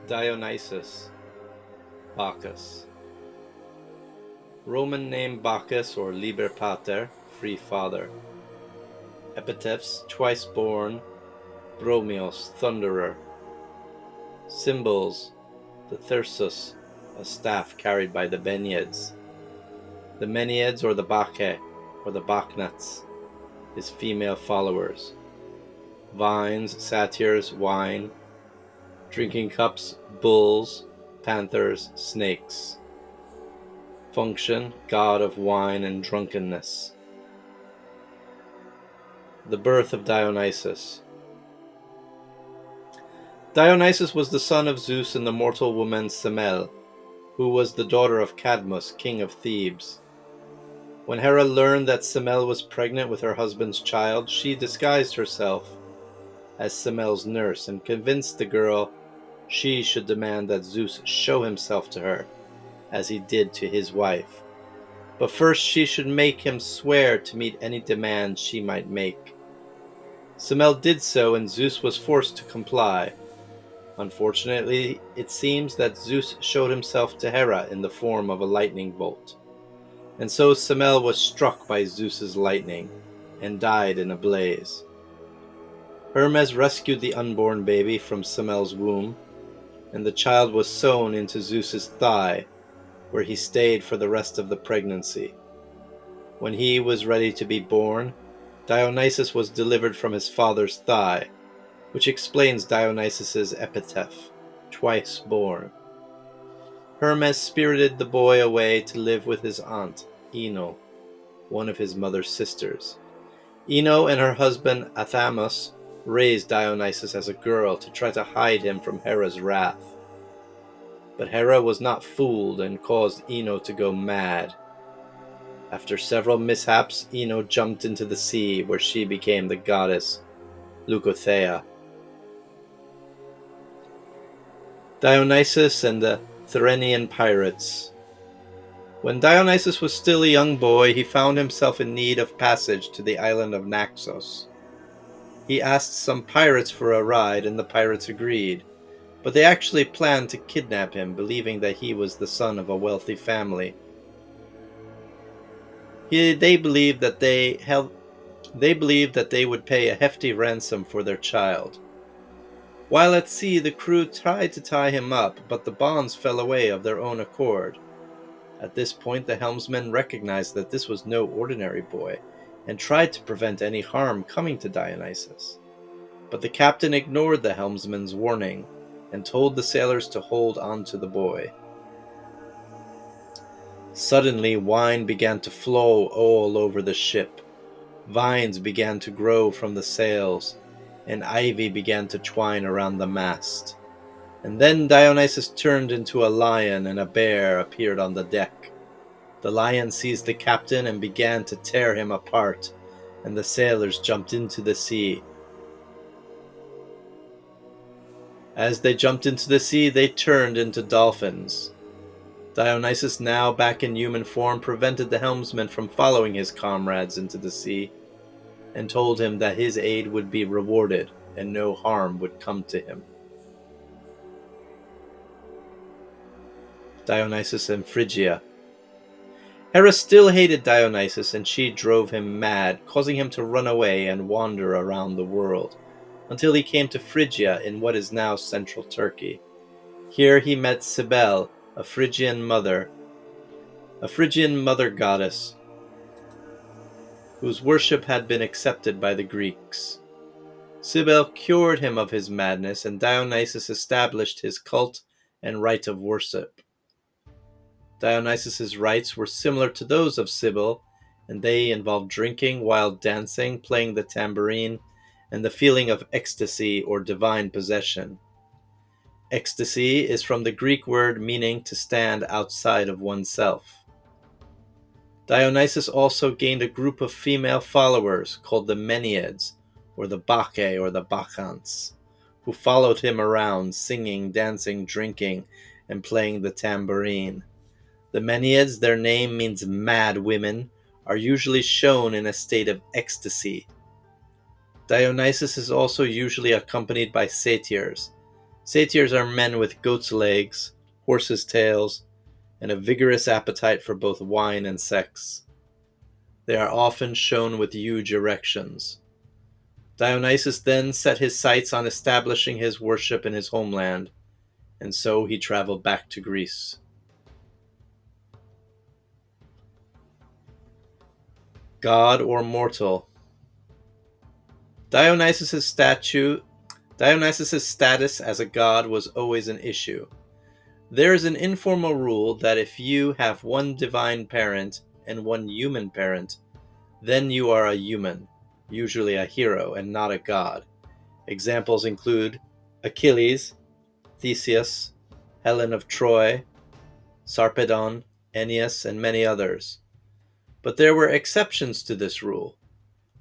Dionysus, Bacchus. Roman name Bacchus or Liber Pater, free father. Epitaphs, twice born, Bromios, thunderer. Symbols, the thyrsus, a staff carried by the Benyids. The Menyids or the Bacchae, or the Bacnats, his female followers. Vines, satyrs, wine. Drinking cups, bulls, panthers, snakes. Function, god of wine and drunkenness. The birth of Dionysus. Dionysus was the son of Zeus and the mortal woman Semele, who was the daughter of Cadmus, king of Thebes. When Hera learned that Semele was pregnant with her husband's child, she disguised herself as Semele's nurse and convinced the girl she should demand that Zeus show himself to her, as he did to his wife. But first she should make him swear to meet any demand she might make. Semele did so, and Zeus was forced to comply. Unfortunately, it seems that Zeus showed himself to Hera in the form of a lightning bolt, and so Semele was struck by Zeus's lightning and died in a blaze. Hermes rescued the unborn baby from Semele's womb, and the child was sewn into Zeus's thigh, where he stayed for the rest of the pregnancy. When he was ready to be born, Dionysus was delivered from his father's thigh, which explains Dionysus's epitaph, twice born. Hermes spirited the boy away to live with his aunt, Ino, one of his mother's sisters. Ino and her husband Athamas raised Dionysus as a girl to try to hide him from Hera's wrath. But Hera was not fooled and caused Ino to go mad. After several mishaps, Ino jumped into the sea, where she became the goddess Leucothea. Dionysus and the Tyrrhenian pirates. When Dionysus was still a young boy, he found himself in need of passage to the island of Naxos. He asked some pirates for a ride, and the pirates agreed, but they actually planned to kidnap him, believing that he was the son of a wealthy family. They believed that they would pay a hefty ransom for their child. While at sea, the crew tried to tie him up, but the bonds fell away of their own accord. At this point, the helmsman recognized that this was no ordinary boy, and tried to prevent any harm coming to Dionysus. But the captain ignored the helmsman's warning, and told the sailors to hold on to the boy. Suddenly, wine began to flow all over the ship. Vines began to grow from the sails, and ivy began to twine around the mast. And then Dionysus turned into a lion, and a bear appeared on the deck. The lion seized the captain and began to tear him apart, and the sailors jumped into the sea. As they jumped into the sea, they turned into dolphins. Dionysus, now back in human form, prevented the helmsman from following his comrades into the sea, and told him that his aid would be rewarded and no harm would come to him. Dionysus and Phrygia. Hera still hated Dionysus, and she drove him mad, causing him to run away and wander around the world, until he came to Phrygia in what is now central Turkey. Here he met Cybele, a Phrygian mother goddess, whose worship had been accepted by the Greeks. Cybele cured him of his madness, and Dionysus established his cult and rite of worship. Dionysus's rites were similar to those of Cybele, and they involved drinking, wild dancing, playing the tambourine, and the feeling of ecstasy or divine possession. Ecstasy is from the Greek word meaning to stand outside of oneself. Dionysus also gained a group of female followers called the Menyids, or the Bacchae or the Bacchants, who followed him around, singing, dancing, drinking, and playing the tambourine. The Menyids, their name means mad women, are usually shown in a state of ecstasy. Dionysus is also usually accompanied by satyrs. Satyrs are men with goat's legs, horses' tails, and a vigorous appetite for both wine and sex. They are often shown with huge erections. Dionysus then set his sights on establishing his worship in his homeland, and so he traveled back to Greece. God or mortal? Dionysus' status as a god was always an issue. There is an informal rule that if you have one divine parent and one human parent, then you are a human, usually a hero and not a god. Examples include Achilles, Theseus, Helen of Troy, Sarpedon, Aeneas, and many others. But there were exceptions to this rule.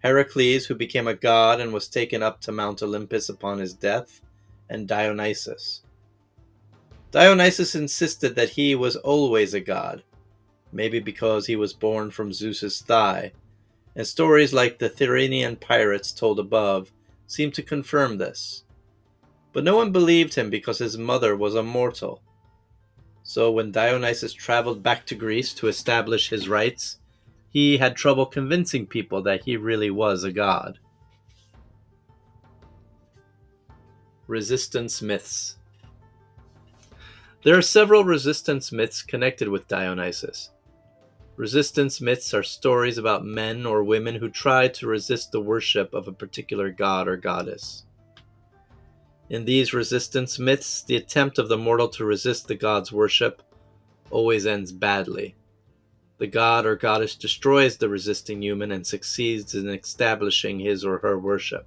Heracles, who became a god and was taken up to Mount Olympus upon his death, and Dionysus. Dionysus insisted that he was always a god, maybe because he was born from Zeus's thigh, and stories like the Tyrrhenian pirates told above seem to confirm this. But no one believed him because his mother was a mortal. So when Dionysus traveled back to Greece to establish his rights, he had trouble convincing people that he really was a god. Resistance myths. There are several resistance myths connected with Dionysus. Resistance myths are stories about men or women who tried to resist the worship of a particular god or goddess. In these resistance myths, the attempt of the mortal to resist the god's worship always ends badly. The god or goddess destroys the resisting human and succeeds in establishing his or her worship.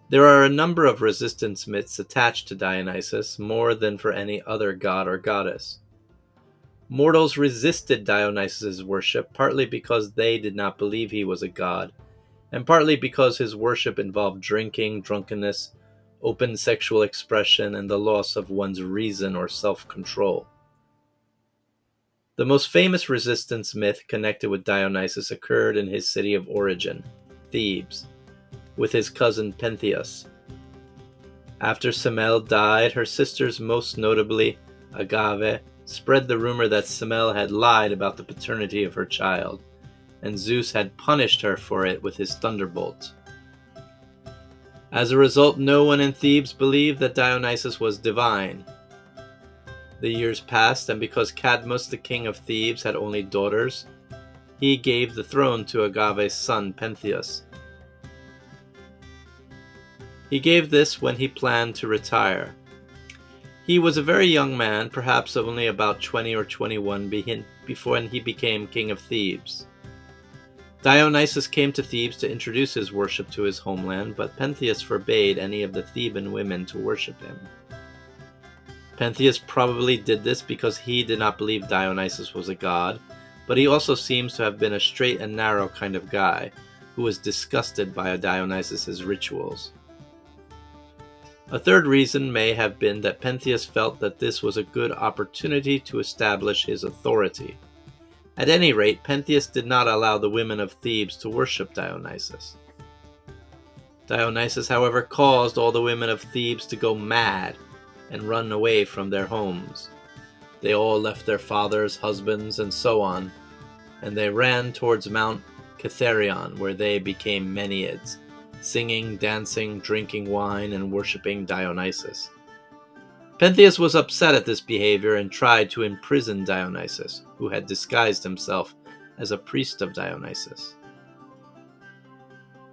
There are a number of resistance myths attached to Dionysus, more than for any other god or goddess. Mortals resisted Dionysus' worship partly because they did not believe he was a god, and partly because his worship involved drinking, drunkenness, open sexual expression, and the loss of one's reason or self-control. The most famous resistance myth connected with Dionysus occurred in his city of origin, Thebes, with his cousin Pentheus. After Semele died, her sisters, most notably Agave, spread the rumor that Semele had lied about the paternity of her child, and Zeus had punished her for it with his thunderbolt. As a result, no one in Thebes believed that Dionysus was divine. The years passed, and because Cadmus, the king of Thebes, had only daughters, he gave the throne to Agave's son Pentheus. He gave this when he planned to retire. He was a very young man, perhaps only about 20 or 21 before he became king of Thebes. Dionysus came to Thebes to introduce his worship to his homeland, but Pentheus forbade any of the Theban women to worship him. Pentheus probably did this because he did not believe Dionysus was a god, but he also seems to have been a straight and narrow kind of guy who was disgusted by Dionysus' rituals. A third reason may have been that Pentheus felt that this was a good opportunity to establish his authority. At any rate, Pentheus did not allow the women of Thebes to worship Dionysus. Dionysus, however, caused all the women of Thebes to go mad and run away from their homes. They all left their fathers, husbands, and so on, and they ran towards Mount Catherion, where they became Meneids, singing, dancing, drinking wine, and worshipping Dionysus. Pentheus was upset at this behavior and tried to imprison Dionysus, who had disguised himself as a priest of Dionysus.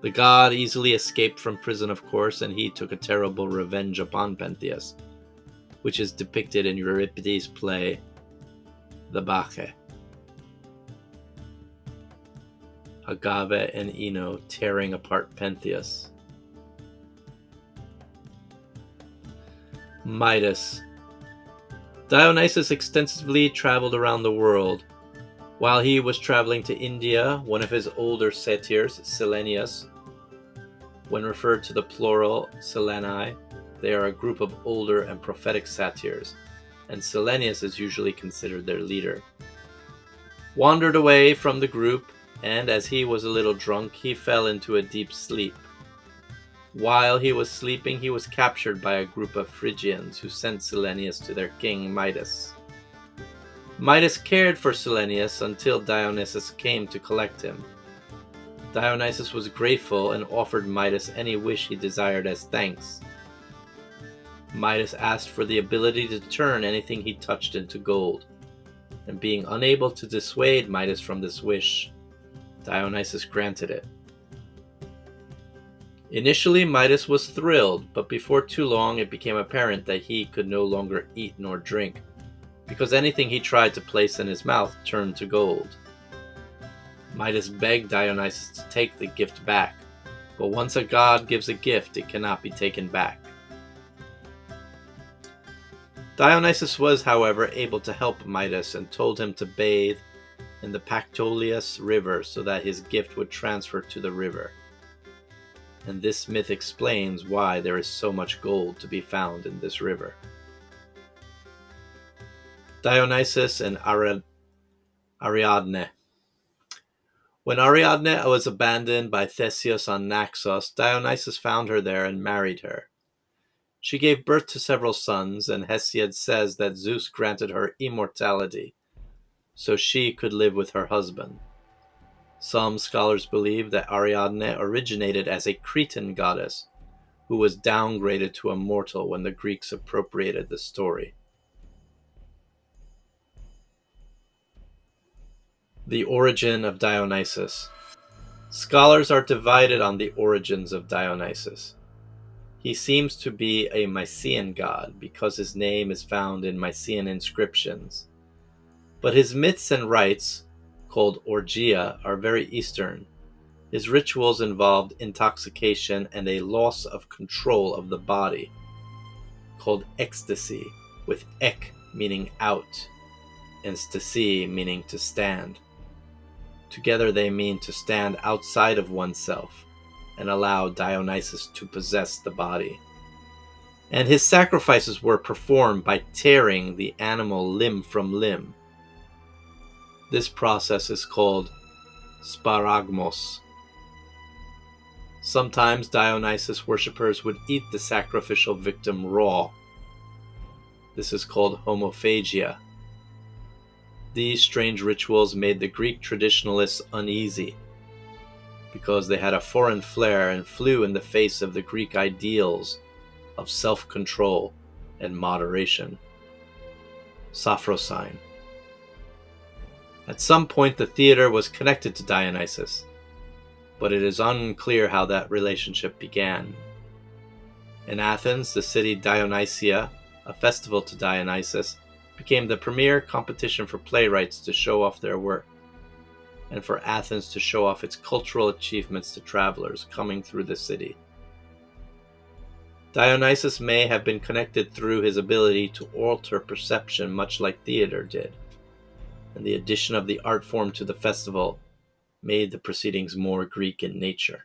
The god easily escaped from prison, of course, and he took a terrible revenge upon Pentheus, which is depicted in Euripides' play, The Bacchae. Agave and Ino tearing apart Pentheus. Midas. Dionysus extensively traveled around the world. While he was traveling to India, one of his older satyrs, Silenius, when referred to the plural Sileni, they are a group of older and prophetic satyrs, and Silenius is usually considered their leader, wandered away from the group, and as he was a little drunk, he fell into a deep sleep. While he was sleeping, he was captured by a group of Phrygians who sent Cylenius to their king Midas. Midas cared for Cylenius until Dionysus came to collect him. Dionysus was grateful and offered Midas any wish he desired as thanks. Midas asked for the ability to turn anything he touched into gold, and being unable to dissuade Midas from this wish, Dionysus granted it. Initially, Midas was thrilled, but before too long it became apparent that he could no longer eat nor drink, because anything he tried to place in his mouth turned to gold. Midas begged Dionysus to take the gift back, but once a god gives a gift, it cannot be taken back. Dionysus was, however, able to help Midas and told him to bathe in the Pactolius River so that his gift would transfer to the river. And this myth explains why there is so much gold to be found in this river. Dionysus and Ariadne. When Ariadne was abandoned by Theseus on Naxos, Dionysus found her there and married her. She gave birth to several sons, and Hesiod says that Zeus granted her immortality, so she could live with her husband. Some scholars believe that Ariadne originated as a Cretan goddess, who was downgraded to a mortal when the Greeks appropriated the story. The origin of Dionysus. Scholars are divided on the origins of Dionysus. He seems to be a Mycenaean god because his name is found in Mycenaean inscriptions. But his myths and rites, called orgia, are very Eastern. His rituals involved intoxication and a loss of control of the body, called ecstasy, with ek meaning out, and stasi meaning to stand. Together they mean to stand outside of oneself and allow Dionysus to possess the body. And his sacrifices were performed by tearing the animal limb from limb. This process is called sparagmos. Sometimes Dionysus worshippers would eat the sacrificial victim raw. This is called homophagia. These strange rituals made the Greek traditionalists uneasy, because they had a foreign flair and flew in the face of the Greek ideals of self-control and moderation. Sophrosyne. At some point the theater was connected to Dionysus, but it is unclear how that relationship began. In Athens, the city Dionysia, a festival to Dionysus, became the premier competition for playwrights to show off their work, and for Athens to show off its cultural achievements to travelers coming through the city. Dionysus may have been connected through his ability to alter perception much like theater did, and the addition of the art form to the festival made the proceedings more Greek in nature.